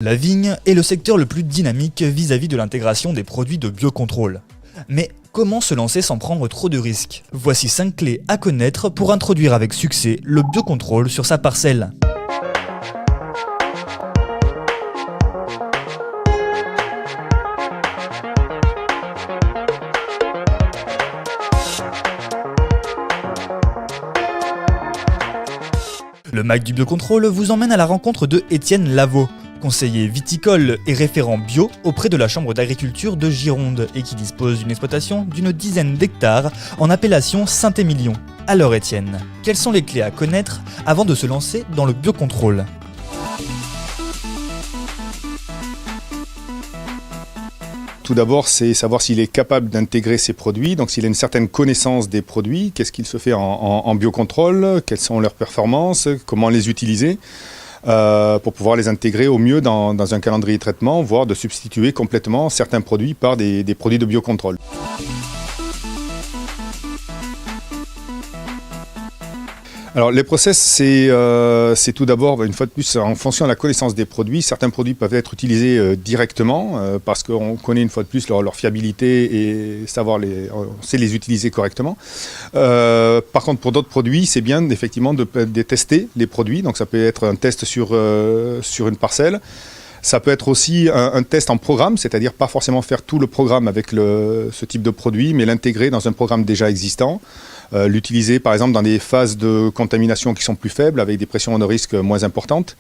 La vigne est le secteur le plus dynamique vis-à-vis de l'intégration des produits de biocontrôle. Mais comment se lancer sans prendre trop de risques? Voici 5 clés à connaître pour introduire avec succès le biocontrôle sur sa parcelle. Le MAC du biocontrôle vous emmène à la rencontre de Étienne Lavaux, conseiller viticole et référent bio auprès de la Chambre d'agriculture de Gironde et qui dispose d'une exploitation d'une dizaine d'hectares en appellation Saint-Émilion. Alors Étienne, quelles sont les clés à connaître avant de se lancer dans le biocontrôle? Tout d'abord, c'est savoir s'il est capable d'intégrer ses produits, donc s'il a une certaine connaissance des produits, qu'est-ce qu'il se fait en biocontrôle, quelles sont leurs performances, comment les utiliser, pour pouvoir les intégrer au mieux dans un calendrier de traitement, voire de substituer complètement certains produits par des produits de biocontrôle. Alors les process, c'est tout d'abord, une fois de plus, en fonction de la connaissance des produits. Certains produits peuvent être utilisés directement parce qu'on connaît une fois de plus leur fiabilité et on sait les utiliser correctement. Par contre, pour d'autres produits, c'est bien effectivement de tester les produits. Donc ça peut être un test sur une parcelle. Ça peut être aussi un test en programme, c'est-à-dire pas forcément faire tout le programme avec ce type de produit, mais l'intégrer dans un programme déjà existant. L'utiliser par exemple dans des phases de contamination qui sont plus faibles, avec des pressions de risque moins importantes.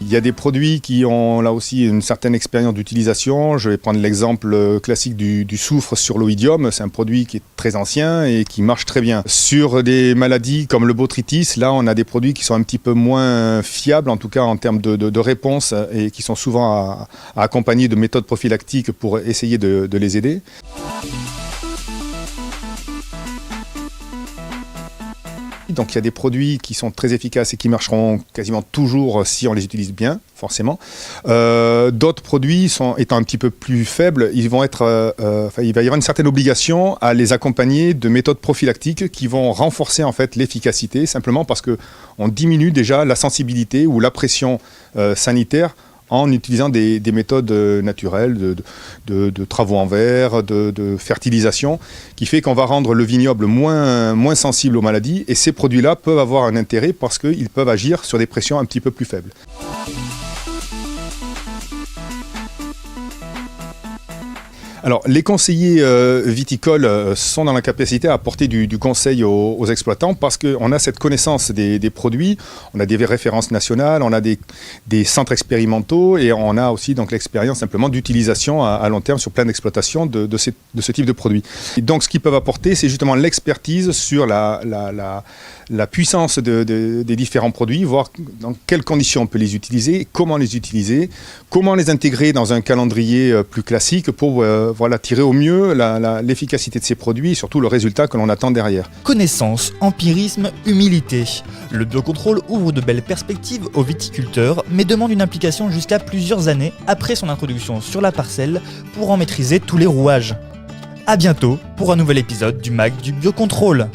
Il y a des produits qui ont là aussi une certaine expérience d'utilisation. Je vais prendre l'exemple classique du soufre sur l'oïdium. C'est un produit qui est très ancien et qui marche très bien. Sur des maladies comme le botrytis, là on a des produits qui sont un petit peu moins fiables, en tout cas en termes de réponse, et qui sont souvent à accompagner de méthodes prophylactiques pour essayer de les aider. Donc il y a des produits qui sont très efficaces et qui marcheront quasiment toujours si on les utilise bien, forcément. D'autres produits étant un petit peu plus faibles, il va y avoir une certaine obligation à les accompagner de méthodes prophylactiques qui vont renforcer en fait l'efficacité, simplement parce qu'on diminue déjà la sensibilité ou la pression sanitaire en utilisant des méthodes naturelles de travaux en verre, de fertilisation, qui fait qu'on va rendre le vignoble moins sensible aux maladies, et ces produits-là peuvent avoir un intérêt parce qu'ils peuvent agir sur des pressions un petit peu plus faibles. Alors, les conseillers viticoles sont dans la capacité à apporter du conseil aux exploitants parce qu'on a cette connaissance des produits, on a des références nationales, on a des centres expérimentaux et on a aussi donc l'expérience simplement d'utilisation à long terme sur plein d'exploitations de ce type de produits. Et donc, ce qu'ils peuvent apporter, c'est justement l'expertise sur la puissance des différents produits, voir dans quelles conditions on peut les utiliser, comment les intégrer dans un calendrier plus classique pour tirer au mieux l'efficacité de ces produits et surtout le résultat que l'on attend derrière. Connaissance, empirisme, humilité. Le biocontrôle ouvre de belles perspectives aux viticulteurs, mais demande une implication jusqu'à plusieurs années après son introduction sur la parcelle pour en maîtriser tous les rouages. A bientôt pour un nouvel épisode du MAC du biocontrôle.